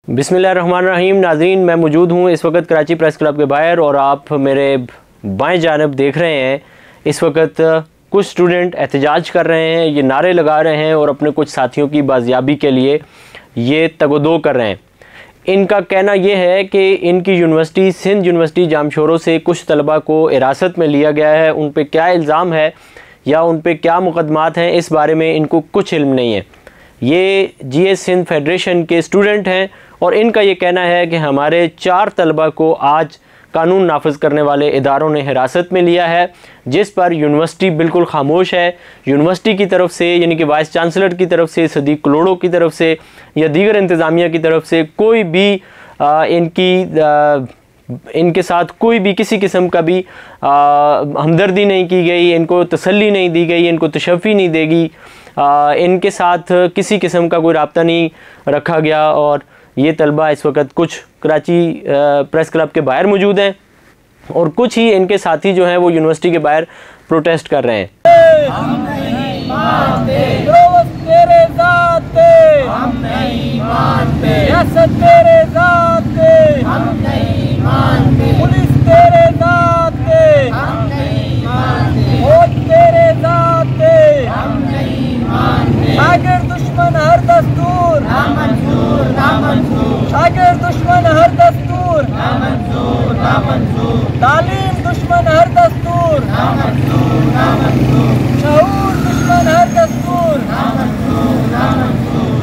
बिस्मिल्लाहिर्रहमानिर्रहीम। नाज़रीन, मैं मौजूद हूँ इस वक्त कराची प्रेस क्लब के बाहर और आप मेरे बाएं जानिब देख रहे हैं इस वक्त कुछ स्टूडेंट एहतजाज कर रहे हैं, ये नारे लगा रहे हैं और अपने कुछ साथियों की बाजियाबी के लिए ये तगोदो कर रहे हैं। इनका कहना यह है कि इनकी यूनिवर्सिटी सिंध यूनिवर्सिटी जामशोरों से कुछ तलबा को हिरासत में लिया गया है। उन पर क्या इल्ज़ाम है या उन पर क्या मुकदमात हैं, इस बारे में इनको कुछ इल्म नहीं है। ये जीएस सिंध फेडरेशन के स्टूडेंट हैं और इनका ये कहना है कि हमारे 4 तलबा को आज कानून नाफिज करने वाले इदारों ने हिरासत में लिया है, जिस पर यूनिवर्सिटी बिल्कुल खामोश है। यूनिवर्सिटी की तरफ से यानी कि वाइस चांसलर की तरफ से, सदीक कलोड़ो की तरफ से या दीगर इंतज़ामिया की तरफ से कोई भी इनके साथ कोई भी किसी किस्म का भी हमदर्दी नहीं की गई, इनको तसल्ली नहीं दी गई, इनको तशफ़ी नहीं देगी, इनके साथ किसी किस्म का कोई राब्ता नहीं रखा गया। और ये तलबा इस वक्त कुछ कराची प्रेस क्लब के बाहर मौजूद हैं और कुछ ही इनके साथी जो हैं वो यूनिवर्सिटी के बाहर प्रोटेस्ट कर रहे हैं। हम नहीं मानते, तेरे ज़ाते हम नहीं मानते, सियासत तेरे ज़ाते हम नहीं मानते, पुलिस तेरे ज़ाते हम नहीं मानते, वोट तेरे ज़ाते हम नहीं मानते, शागिर्द दुश्मन हर दस्तूर नामंजूर नामंजूर, शागिर्द दुश्मन हर दस्तूर नामंजूर नामंजूर, तालीम दुश्मन हर दस्तूर नामंजूर नामंजूर, शऊर दुश्मन हर दस्तूर नामंजूर नामंजूर,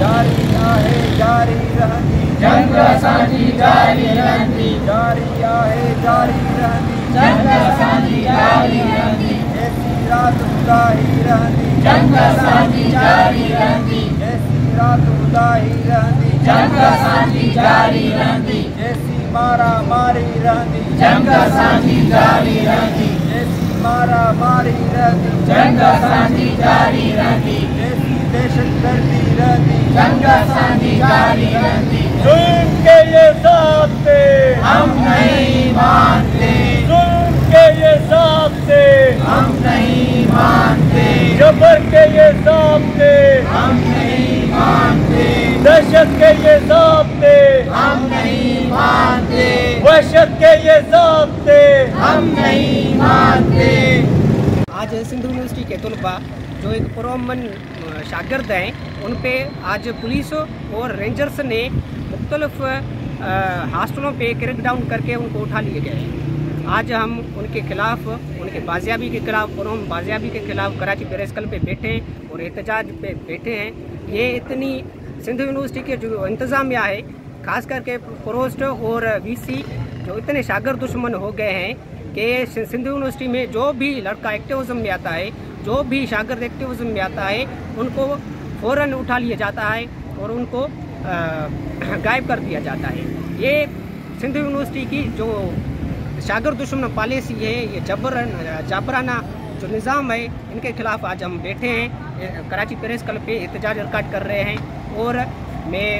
जारी आहे जारी रहंदी जंग असांजी जारी रहंदी, जारी आहे जारी रहंदी जंग असांजी जारी रहंदी, ऐसी रात उदाही रहंदी जंग असांजी जारी रहंदी, ऐसी रात उदाही रहंदी जंग असांजी जारी रहंदी, ऐसी मारा मारी रहंदी जंग असांजी जारी रहंदी, ऐसी मारा मारी रहंदी जंग असांजी जारी रहंदी, ऐसी दहशतगर्दी रहंदी जंग असांजी जारी रहंदी, जुल्म के ये ज़ाब्ते हम नहीं मानते, जुल्म के ये ज़ाब्ते हम नहीं मानते, जबर के ये ज़ाब्ते हम नहीं मानते, दहशत के ये ज़ाब्ते हम नहीं मानते, वहशत के ये ज़ाब्ते हम नहीं मानते। आज सिंध यूनिवर्सिटी के तलबा जो एक पुरअमन शागिर्द हैं, उन पे आज पुलिस और रेंजर्स ने मुख्तलिफ हॉस्टलों पे क्रैकडाउन करके उनको उठा लिए गए हैं। आज हम उनके खिलाफ, उनके बाजियाबी के खिलाफ, पुरअमन बाजियाबी के खिलाफ कराची प्रेस क्लब पे बैठे हैं और एहतजाज पे बैठे हैं। ये इतनी सिंध यूनिवर्सिटी के जो इंतज़ामिया है, ख़ास करके प्रोस्ट और वीसी जो इतने शागिर्द दुश्मन हो गए हैं कि सिंध यूनिवर्सिटी में जो भी लड़का एक्टिविज़म में आता है, जो भी शागिर्द एक्टिविज़म में आता है, उनको फ़ौरन उठा लिया जाता है और उनको गायब कर दिया जाता है। ये सिंध यूनिवर्सिटी की जो शागिर्द दुश्मन पॉलिसी है, ये जाबराना जो निज़ाम है, इनके खिलाफ आज हम बैठे हैं, कराची प्रेस क्लब पे एहतजाज रिकॉर्ड कर रहे हैं। और मैं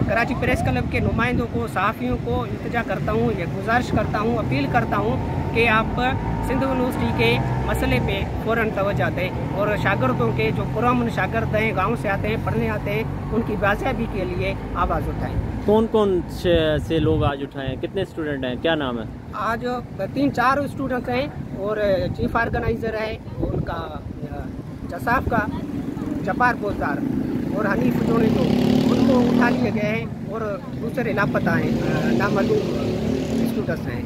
कराची प्रेस क्लब के नुमाइंदों को, सहाफ़ियों को इल्तिजा करता हूँ, ये गुजारिश करता हूँ, अपील करता हूँ कि आप सिंध यूनिवर्सिटी के मसले पे फ़ौरन तवज्जो दें और शागिर्दों के जो पुरअमन शागिर्द हैं, गाँव से आते हैं, पढ़ने आते हैं, उनकी बाजियाबी के लिए आवाज़ उठाएं। कौन कौन से लोग आज उठाए हैं, कितने स्टूडेंट हैं, क्या नाम है? आज 3-4 स्टूडेंट्स हैं और चीफ ऑर्गेनाइज़र है उनका जसाफ का जब्बार पोजदार और हनीफ जोड़ी, तो उनको उठा लिए गए हैं और दूसरे लापता हैं, नामालूम स्टूडेंट्स हैं।